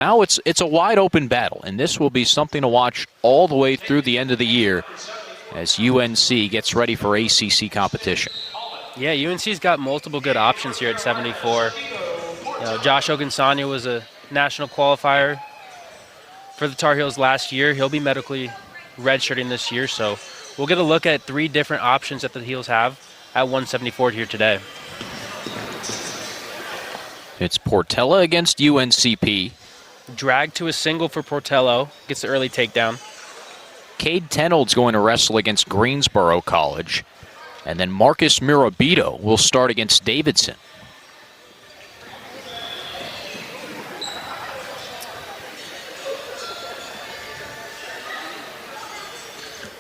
Now it's a wide open battle, and this will be something to watch all the way through the end of the year as UNC gets ready for ACC competition. Yeah, UNC's got multiple good options here at 74. Josh Ogunsanya was a national qualifier for the Tar Heels last year. He'll be medically redshirting this year, so we'll get a look at 3 different options that the Heels have at 174 here today. It's Portella against UNCP. Drag to a single for Portella, gets the early takedown. Cade Tenold's going to wrestle against Greensboro College. And then Marcus Mirabito will start against Davidson.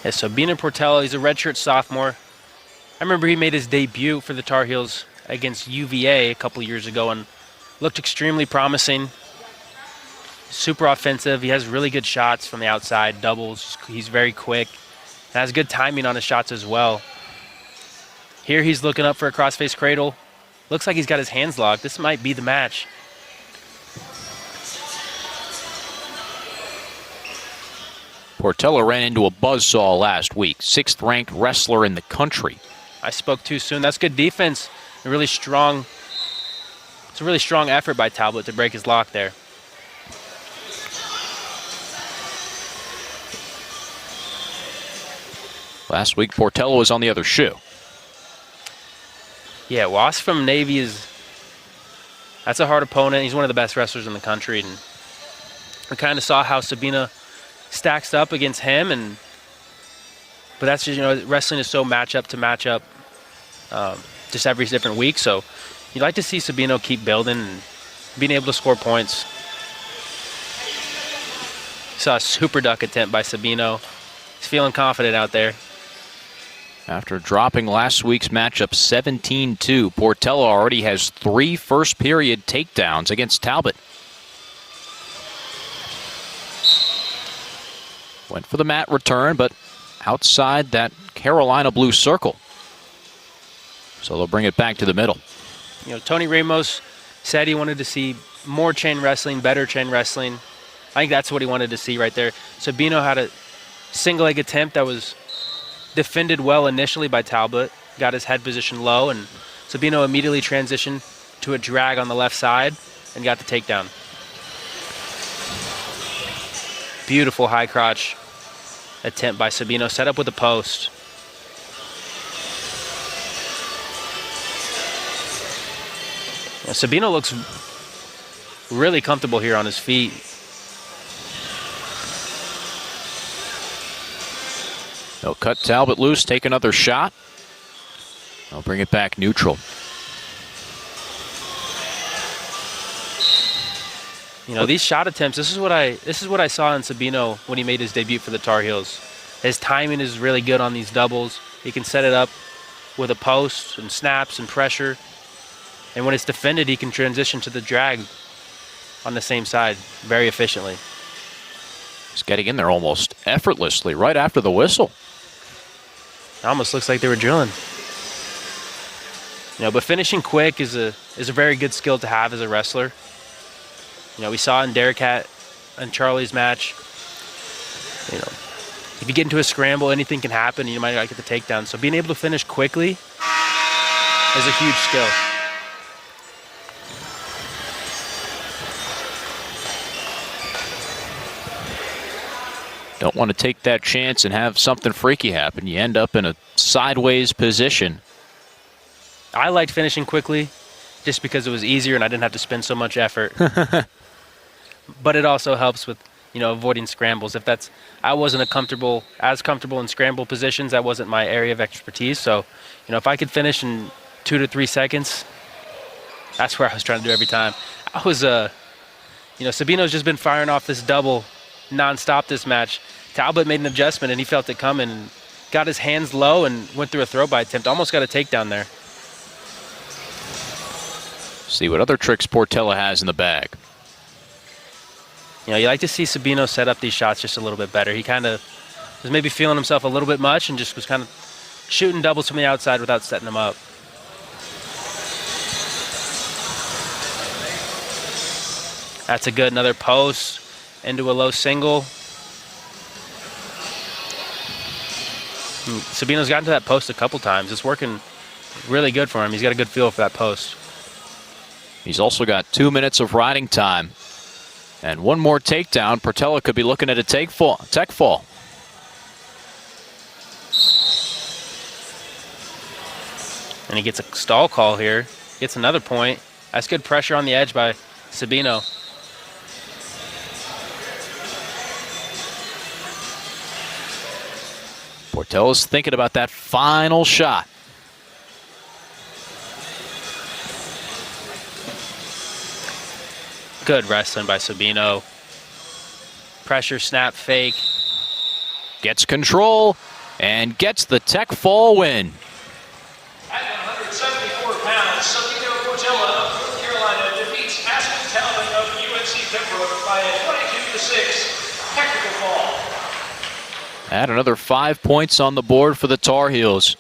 Yeah, so Sabino Portella, he's a redshirt sophomore. I remember he made his debut for the Tar Heels against UVA a couple years ago and looked extremely promising. Super offensive. He has really good shots from the outside, doubles. He's very quick. And has good timing on his shots as well. Here he's looking up for a crossface cradle. Looks like he's got his hands locked. This might be the match. Portella ran into a buzzsaw last week, 6th ranked wrestler in the country. I spoke too soon. That's good defense. It's a really strong effort by Talbot to break his lock there. Last week, Portella was on the other shoe. Yeah, Wasp from Navy that's a hard opponent. He's one of the best wrestlers in the country. And we kind of saw how Sabina stacks up against him. But that's just, wrestling is so matchup to matchup just every different week. So you'd like to see Sabino keep building and being able to score points. Saw a super duck attempt by Sabino. He's feeling confident out there. After dropping last week's matchup 17-2, Portella already has 3 first-period takedowns against Talbot. Went for the mat return, but outside that Carolina blue circle. So they'll bring it back to the middle. Tony Ramos said he wanted to see more chain wrestling, better chain wrestling. I think that's what he wanted to see right there. Sabino had a single leg attempt that was defended well initially by Talbot, got his head position low, and Sabino immediately transitioned to a drag on the left side and got the takedown. Beautiful high crotch attempt by Sabino, set up with a post. Sabino looks really comfortable here on his feet. They'll cut Talbot loose, take another shot. They'll bring it back neutral. These shot attempts, this is what I saw in Sabino when he made his debut for the Tar Heels. His timing is really good on these doubles. He can set it up with a post and snaps and pressure. And when it's defended, he can transition to the drag on the same side very efficiently. He's getting in there almost effortlessly right after the whistle. It almost looks like they were drilling. But finishing quick is a very good skill to have as a wrestler. We saw in Derek and Charlie's match. If you get into a scramble, anything can happen. You might not get the takedown. So being able to finish quickly is a huge skill. Don't want to take that chance and have something freaky happen. You end up in a sideways position. I liked finishing quickly just because it was easier and I didn't have to spend so much effort. But it also helps with, avoiding scrambles. I wasn't as comfortable in scramble positions. That wasn't my area of expertise. So, if I could finish in 2 to 3 seconds, that's where I was trying to do every time. Sabino's just been firing off this double nonstop this match. Talbot made an adjustment and he felt it coming and got his hands low and went through a throw-by attempt. Almost got a takedown there. See what other tricks Portella has in the bag. You like to see Sabino set up these shots just a little bit better. He kind of was maybe feeling himself a little bit much and just was kind of shooting doubles from the outside without setting them up. That's a good, another post into a low single. Sabino's gotten to that post a couple times. It's working really good for him. He's got a good feel for that post. He's also got 2 minutes of riding time. And one more takedown. Portella could be looking at a tech fall. And he gets a stall call here. Gets another point. That's good pressure on the edge by Sabino. Portella's thinking about that final shot. Good wrestling by Sabino. Pressure, snap, fake. Gets control and gets the tech fall win. At 174 pounds, Sabino Portella of North Carolina defeats Talbot of UNC Pembroke by a 22-6 technical fall. Add another 5 points on the board for the Tar Heels.